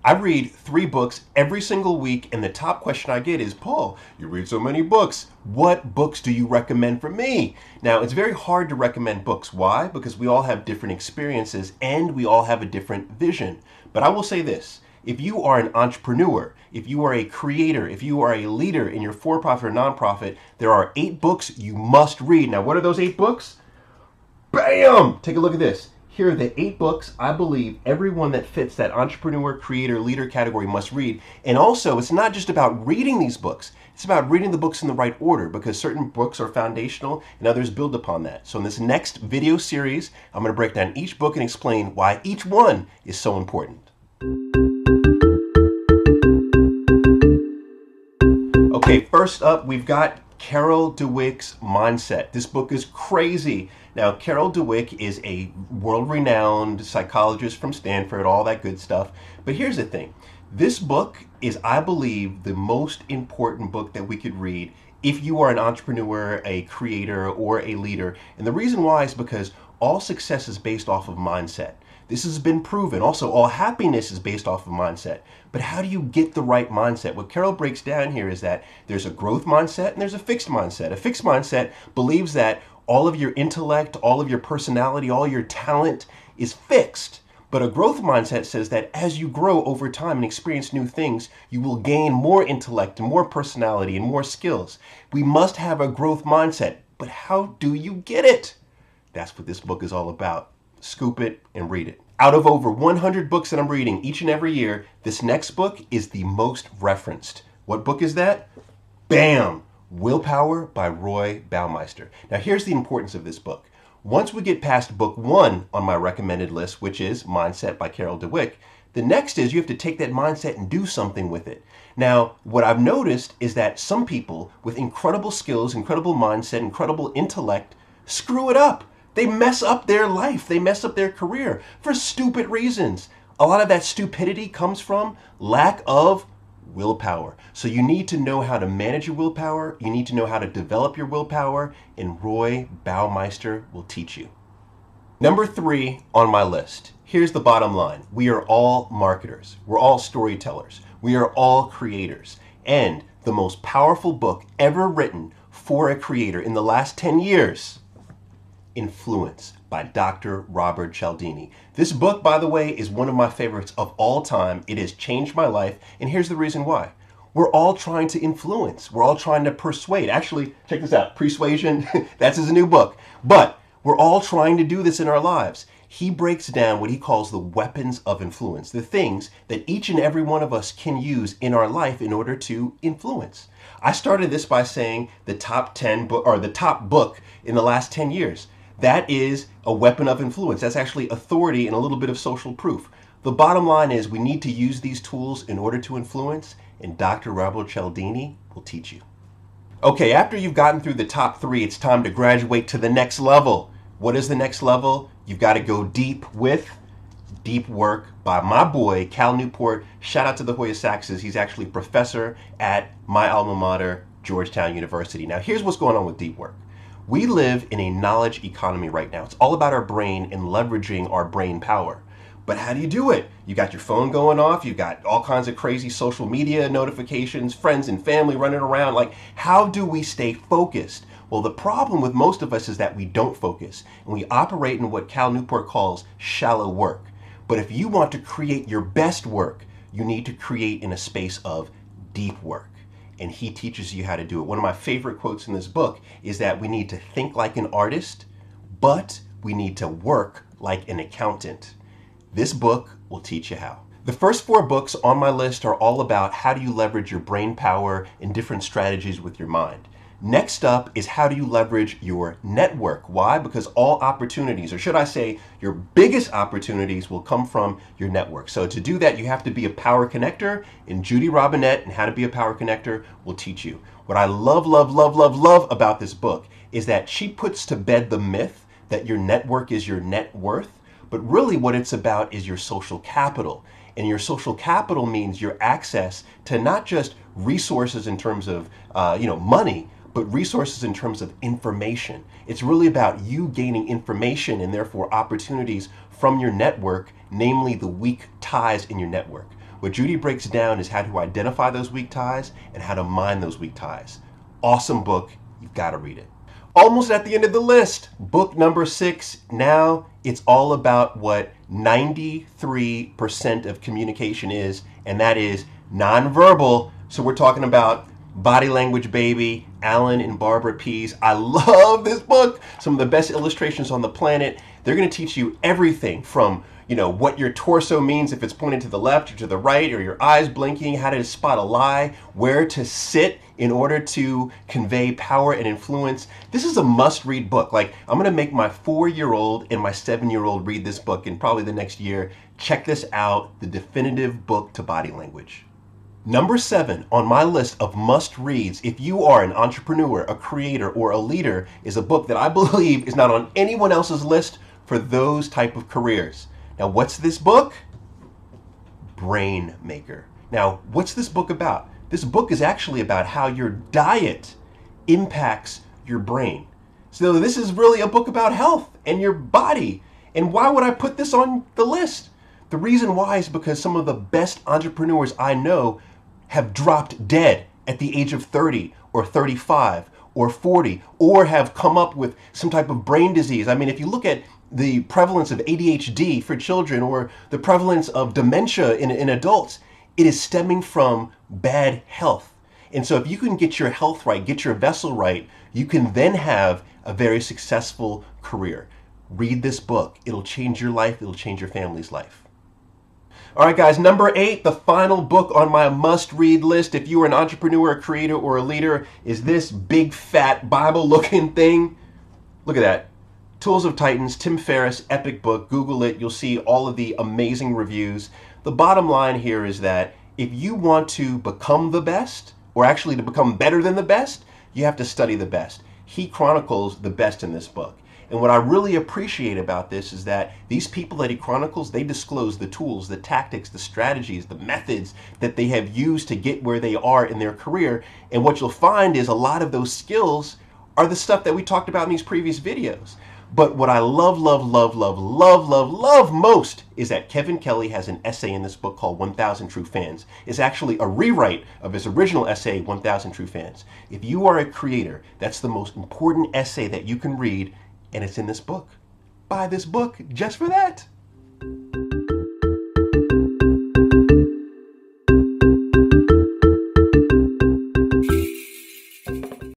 I read 3 books every single week, and the top question I get is, Paul, you read so many books. What books do you recommend for me? Now, it's very hard to recommend books. Why? Because we all have different experiences and we all have a different vision. But I will say this. If you are an entrepreneur, if you are a creator, if you are a leader in your for-profit or nonprofit, there are 8 books you must read. Now, what are those 8 books? Bam! Take a look at this. Here are the 8 books I believe everyone that fits that entrepreneur, creator, leader category must read. And also, it's not just about reading these books. It's about reading the books in the right order, because certain books are foundational and others build upon that. So in this next video series, I'm going to break down each book and explain why each one is so important. Okay, first up, we've got Carol Dweck's Mindset. This book is crazy. Now, Carol Dweck is a world-renowned psychologist from Stanford, all that good stuff. But here's the thing. This book is, I believe, the most important book that we could read if you are an entrepreneur, a creator, or a leader. And the reason why is because all success is based off of mindset. This has been proven. Also, all happiness is based off of mindset. But how do you get the right mindset? What Carol breaks down here is that there's a growth mindset and there's a fixed mindset. A fixed mindset believes that all of your intellect, all of your personality, all your talent is fixed. But a growth mindset says that as you grow over time and experience new things, you will gain more intellect and more personality and more skills. We must have a growth mindset. But how do you get it? That's what this book is all about. Scoop it and read it. Out of over 100 books that I'm reading each and every year, this next book is the most referenced. What book is that? Bam! Willpower by Roy Baumeister. Now here's the importance of this book. Once we get past book 1 on my recommended list, which is Mindset by Carol Dweck, the next is you have to take that mindset and do something with it. Now, what I've noticed is that some people with incredible skills, incredible mindset, incredible intellect screw it up. They mess up their life. They mess up their career for stupid reasons. A lot of that stupidity comes from lack of willpower. So you need to know how to manage your willpower. You need to know how to develop your willpower, and Roy Baumeister will teach you. Number 3 on my list. Here's the bottom line. We are all marketers. We're all storytellers. We are all creators. And the most powerful book ever written for a creator in the last 10 years, Influence by Dr. Robert Cialdini. This book, by the way, is one of my favorites of all time. It has changed my life, and here's the reason why. We're all trying to influence. We're all trying to persuade. Actually, check this out. Persuasion, that's his new book. But we're all trying to do this in our lives. He breaks down what he calls the weapons of influence, the things that each and every one of us can use in our life in order to influence. I started this by saying the top 10 book, or the top book in the last 10 years. That is a weapon of influence. That's actually authority and a little bit of social proof. The bottom line is we need to use these tools in order to influence, and Dr. Robert Cialdini will teach you. Okay, after you've gotten through the top 3, it's time to graduate to the next level. What is the next level? You've got to go deep with Deep Work by my boy, Cal Newport. Shout out to the Hoya Saxes. He's actually a professor at my alma mater, Georgetown University. Now, here's what's going on with Deep Work. We live in a knowledge economy right now. It's all about our brain and leveraging our brain power. But how do you do it? You got your phone going off, you got all kinds of crazy social media notifications, friends and family running around. Like, how do we stay focused? Well, the problem with most of us is that we don't focus, and we operate in what Cal Newport calls shallow work. But if you want to create your best work, you need to create in a space of deep work. And he teaches you how to do it. One of my favorite quotes in this book is that we need to think like an artist, but we need to work like an accountant. This book will teach you how. The first 4 books on my list are all about how do you leverage your brain power and different strategies with your mind. Next up is how do you leverage your network. Why? Because all opportunities, or should I say your biggest opportunities, will come from your network. So to do that, you have to be a power connector, and Judy Robinette and How to Be a Power Connector will teach you. What I love about this book is that she puts to bed the myth that your network is your net worth, but really what it's about is your social capital. And your social capital means your access to not just resources in terms of money, but resources in terms of information. It's really about you gaining information and therefore opportunities from your network, namely the weak ties in your network. What Judy breaks down is how to identify those weak ties and how to mine those weak ties. Awesome book. You've got to read it. Almost at the end of the list, book number 6. Now it's all about what 93% of communication is, and that is nonverbal. So we're talking about Body Language Baby, Alan and Barbara Pease. I love this book. Some of the best illustrations on the planet. They're going to teach you everything from, what your torso means if it's pointed to the left or to the right, or your eyes blinking, how to spot a lie, where to sit in order to convey power and influence. This is a must-read book. Like, I'm going to make my 4-year-old and my 7-year-old read this book in probably the next year. Check this out, the definitive book to body language. Number 7 on my list of must-reads, if you are an entrepreneur, a creator, or a leader, is a book that I believe is not on anyone else's list for those type of careers. Now, what's this book? Brain Maker. Now, what's this book about? This book is actually about how your diet impacts your brain. So this is really a book about health and your body. And why would I put this on the list? The reason why is because some of the best entrepreneurs I know have dropped dead at the age of 30 or 35 or 40, or have come up with some type of brain disease. I mean, if you look at the prevalence of ADHD for children or the prevalence of dementia in adults, it is stemming from bad health. And so if you can get your health right, get your vessel right, you can then have a very successful career. Read this book. It'll change your life. It'll change your family's life. All right, guys, number 8, the final book on my must-read list, if you are an entrepreneur, a creator, or a leader, is this big, fat, Bible-looking thing. Look at that. Tools of Titans, Tim Ferriss, epic book. Google it. You'll see all of the amazing reviews. The bottom line here is that if you want to become the best, or actually to become better than the best, you have to study the best. He chronicles the best in this book. And what I really appreciate about this is that these people that he chronicles, they disclose the tools, the tactics, the strategies, the methods that they have used to get where they are in their career. And what you'll find is a lot of those skills are the stuff that we talked about in these previous videos. But what I love most is that Kevin Kelly has an essay in this book called 1,000 True Fans. It's actually a rewrite of his original essay, 1,000 True Fans. If you are a creator, that's the most important essay that you can read, and it's in this book. Buy this book just for that.